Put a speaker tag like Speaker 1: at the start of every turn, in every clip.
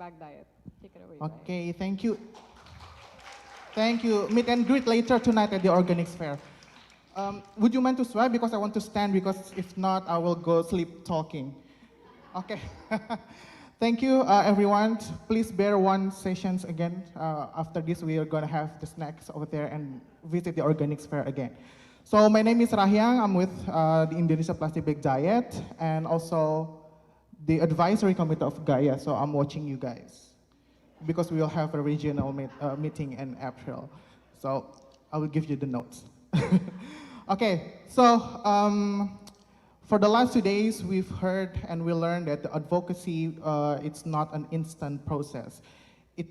Speaker 1: bag diet. Take it away, Ryan.
Speaker 2: Okay, thank you. Thank you. Meet and greet later tonight at the Organics Fair. Would you mind to swipe? Because I want to stand, because if not, I will go sleep talking. Okay. Thank you, everyone. Please bear one sessions again. After this, we are going to have the snacks over there and visit the Organics Fair again. So my name is Rahyang. I'm with the Indonesia Plastic Bag Diet and also the advisory committee of Gaia. So I'm watching you guys because we will have a regional meeting in April. So I will give you the notes. Okay, so for the last 2 days, we've heard and we learned that the advocacy, it's not an instant process. It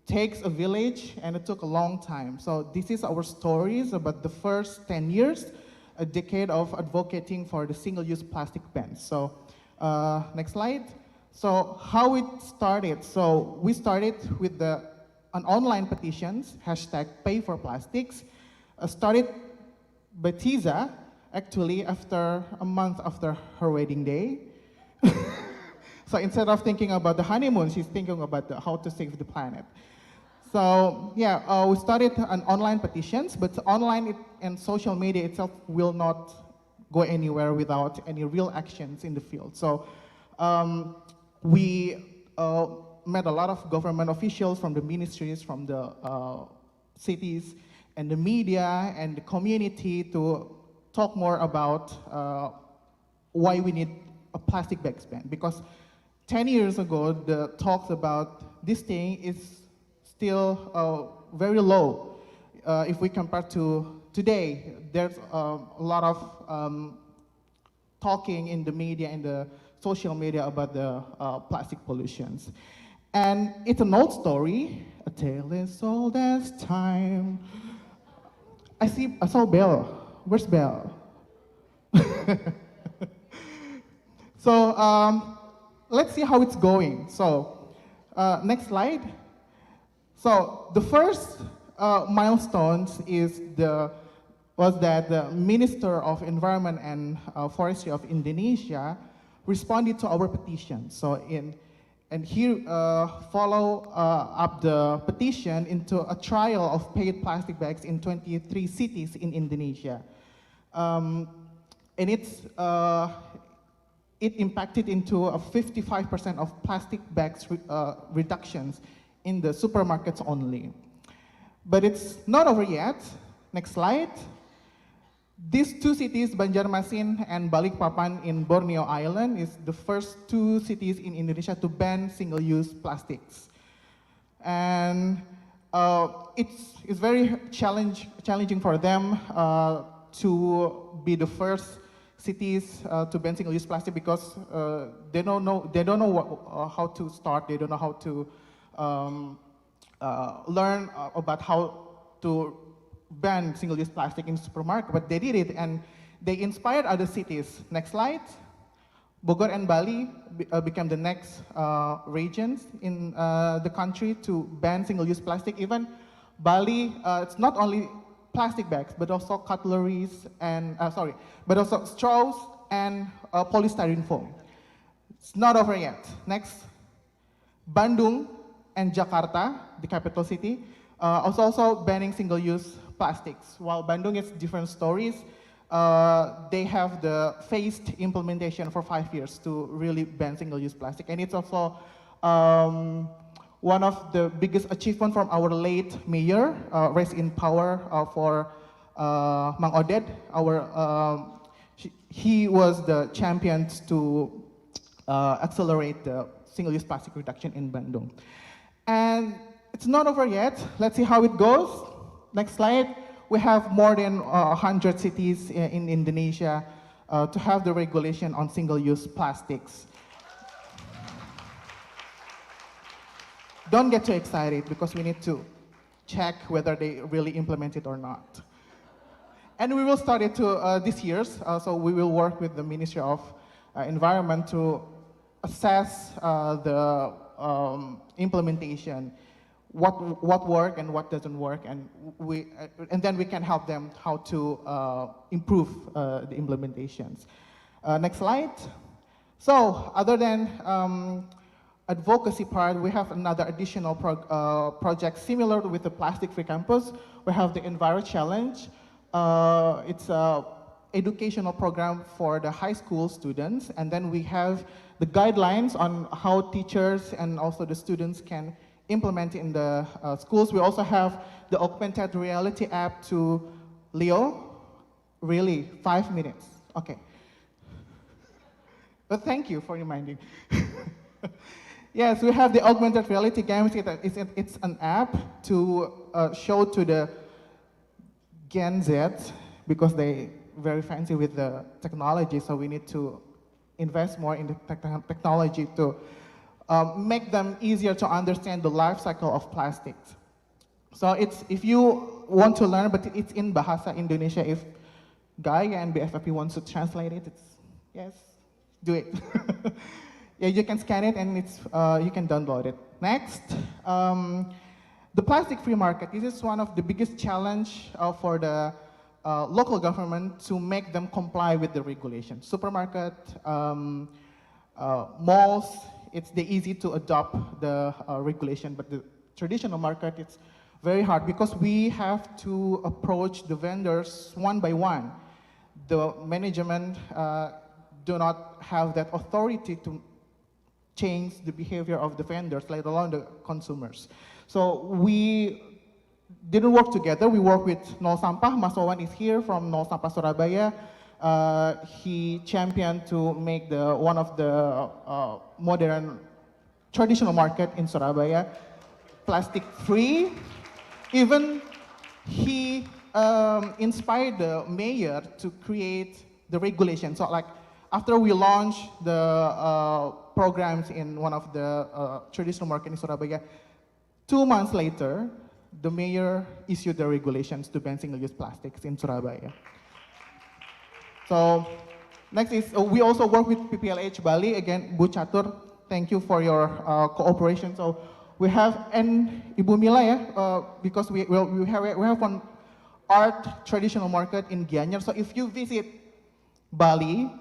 Speaker 2: takes a village and it took a long time. So this is our stories about the first 10 years, a decade of advocating for the single-use plastic ban. So next slide. So how it started. So we started with an online petitions, hashtag pay for plastics, started by Tiza, actually after a month after her wedding day. So instead of thinking about the honeymoon, she's thinking about how to save the planet. So yeah, we started an online petitions, but online and social media itself will not go anywhere without any real actions in the field. So we met a lot of government officials from the ministries, from the cities, and the media and the community to talk more about why we need a plastic bags ban. Because 10 years ago, the talks about this thing is still very low. If we compare to today, there's a lot of talking in the media and the social media about the plastic pollutions. And it's an old story, a tale as old as time. I saw Belle. Where's Belle? So let's see how it's going. So next slide. So the first milestones was that the Minister of Environment and Forestry of Indonesia responded to our petition. So and here follow up the petition into a trial of paid plastic bags in 23 cities in Indonesia. And it impacted into a 55% of plastic bags reductions in the supermarkets only. But it's not over yet. Next slide. These two cities, Banjarmasin and Balikpapan in Borneo Island, is the first two cities in Indonesia to ban single-use plastics. And it's very challenging for them to be the first cities to ban single-use plastic because they don't know how to start. They don't know how to learn about how to ban single-use plastic in supermarket, but they did it and they inspired other cities. Next slide. Bogor and Bali became the next regions in the country to ban single-use plastic. Even Bali, it's not only plastic bags, but also cutleries and, but also straws and polystyrene foam. It's not over yet. Next. Bandung and Jakarta, the capital city, also banning single-use plastics. While Bandung is different stories, they have the phased implementation for 5 years to really ban single-use plastic. And it's also one of the biggest achievements from our late mayor, raised in power for Mang Oded. He was the champion to accelerate the single-use plastic reduction in Bandung. And it's not over yet. Let's see how it goes. Next slide. We have more than 100 cities in Indonesia to have the regulation on single-use plastics. Don't get too excited because we need to check whether they really implement it or not. And we will start it this year. So we will work with the Ministry of Environment to assess the implementation, what works and what doesn't work, and then we can help them how to improve the implementations. Next slide. So other than advocacy part, we have another additional project similar with the plastic-free campus. We have the Enviro Challenge. It's a educational program for the high school students, and then we have the guidelines on how teachers and also the students can implement in the schools. We also have the augmented reality app to Leo. Really, 5 minutes, okay. But thank you for reminding. Yes, we have the augmented reality games. It's an app to show to the Gen Z, because they very fancy with the technology, so we need to invest more in the technology to make them easier to understand the life cycle of plastics. So if you want to learn, but it's in Bahasa Indonesia, if Guy and BFFP wants to translate it, yes, do it. Yeah, you can scan it and you can download it. Next, the plastic-free market. This is one of the biggest challenge for the local government to make them comply with the regulation. Supermarket, malls, it's easy to adopt the regulation, but the traditional market, it's very hard because we have to approach the vendors one by one. The management do not have that authority to change the behavior of the vendors, let alone the consumers. So we didn't work together. We work with Nol Sampah. Mas Wawan is here from Nol Sampah Surabaya. He championed to make one of the modern traditional market in Surabaya plastic-free. Even he inspired the mayor to create the regulation. So like after we launched the programs in one of the traditional market in Surabaya, 2 months later, the mayor issued the regulations to ban single-use plastics in Surabaya. So next is, we also work with PPLH Bali. Again, Bu Catur, thank you for your cooperation. So we have, and Ibu Mila ya, because we have one art traditional market in Gianyar. So if you visit Bali,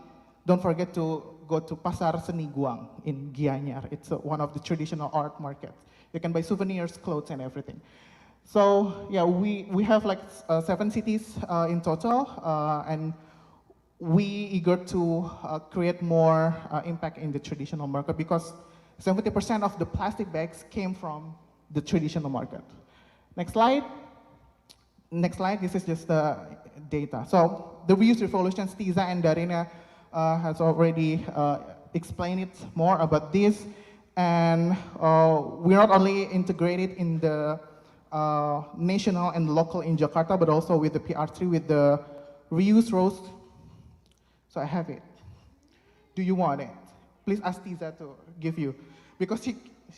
Speaker 2: don't forget to go to Pasar Seni Guang in Gianyar. It's one of the traditional art markets. You can buy souvenirs, clothes, and everything. So yeah, we have like 7 cities in total, and we eager to create more impact in the traditional market because 70% of the plastic bags came from the traditional market. Next slide. Next slide, this is just the data. So the reuse revolutions, Tiza and Darina has already explained it more about this. And we're not only integrated in the national and local in Jakarta, but also with the PR3, with the reuse rows. So I have it. Do you want it? Please ask Tiza to give you, because she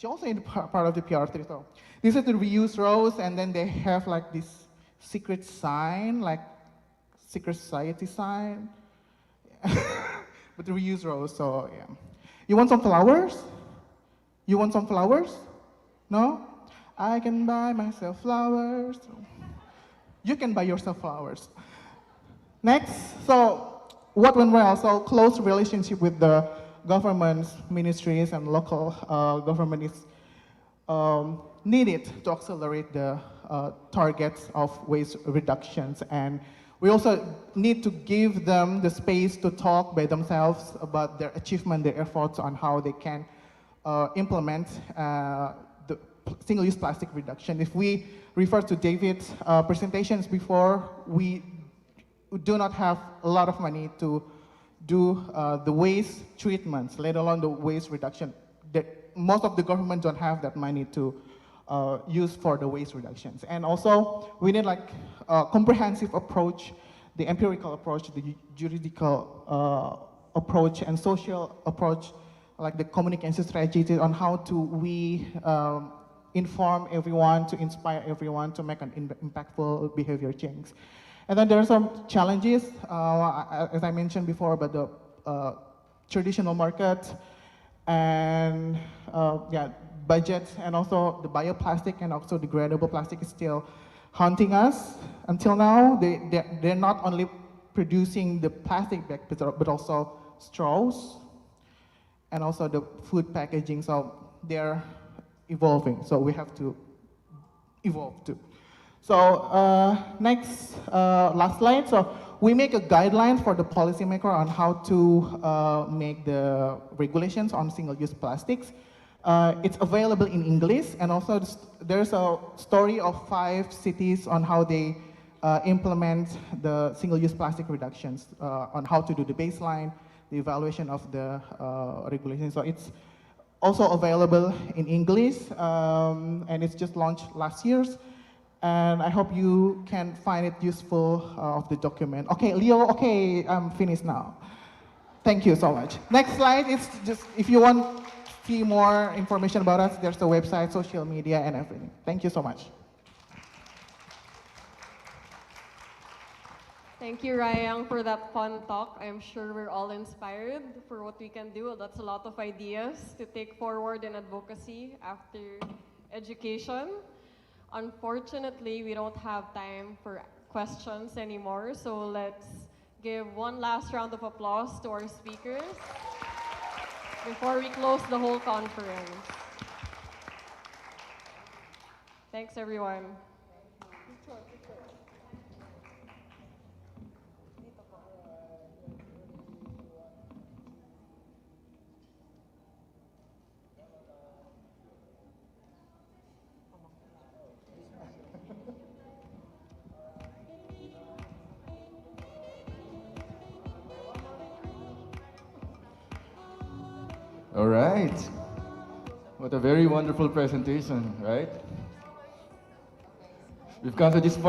Speaker 2: also in part of the PR3. So these are the reuse rows, and then they have like this secret sign, like secret society sign, but the reuse rows. So yeah, you want some flowers? You want some flowers? No? I can buy myself flowers. You can buy yourself flowers. Next, so what went well? So close relationship with the governments, ministries, and local government is needed to accelerate the targets of waste reductions. And we also need to give them the space to talk by themselves about their achievement, their efforts on how they can implement the single-use plastic reduction. If we refer to David's presentations before, we do not have a lot of money to do the waste treatments, let alone the waste reduction. Most of the government don't have that money to use for the waste reductions. And also, we need like a comprehensive approach, the empirical approach, the juridical approach, and social approach, like the communication strategy on how to inform everyone, to inspire everyone to make an impactful behavior change. And then there are some challenges, as I mentioned before, about the traditional market and yeah, budget, and also the bioplastic and also degradable plastic is still haunting us. Until now, they're not only producing the plastic bag, but also straws, and also the food packaging. So they're evolving, so we have to evolve too. So next, last slide. So we make a guideline for the policymaker on how to make the regulations on single-use plastics. It's available in English, and also there's a story of 5 cities on how they implement the single-use plastic reductions, on how to do the baseline, the evaluation of the regulations. So it's also available in English, and it's just launched last year. And I hope you can find it useful of the document. Okay, Leo, okay, I'm finished now. Thank you so much. Next slide is just, if you want to see more information about us, there's the website, social media, and everything. Thank you so much.
Speaker 1: Thank you, Rayang, for that fun talk. I'm sure we're all inspired for what we can do. That's a lot of ideas to take forward in advocacy after education. Unfortunately, we don't have time for questions anymore, so let's give one last round of applause to our speakers before we close the whole conference. Thanks, everyone.
Speaker 3: All right. What a very wonderful presentation, right? We've come to this point.